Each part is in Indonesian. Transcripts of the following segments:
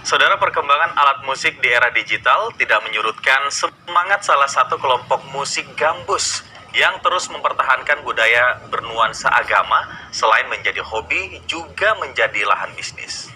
Saudara, perkembangan alat musik di era digital tidak menyurutkan semangat salah satu kelompok musik gambus yang terus mempertahankan budaya bernuansa agama. Selain menjadi hobi, juga menjadi lahan bisnis.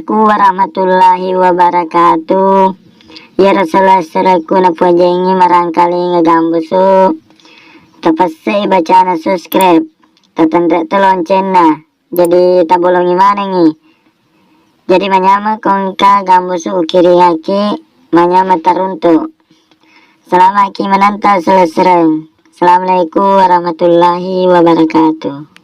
Assalamualaikum warahmatullahi wabarakatuh. Ya Rasulullah seraku na pujengi marangkali ngegambusu. Tapasai bacaan subscribe. Tatanda lonceng na. Jadi tabolong gimana nih? Jadi manyama kongka gambusu ukiri haki manyama taruntu. Selama ki menanta selesai. Assalamualaikum warahmatullahi wabarakatuh.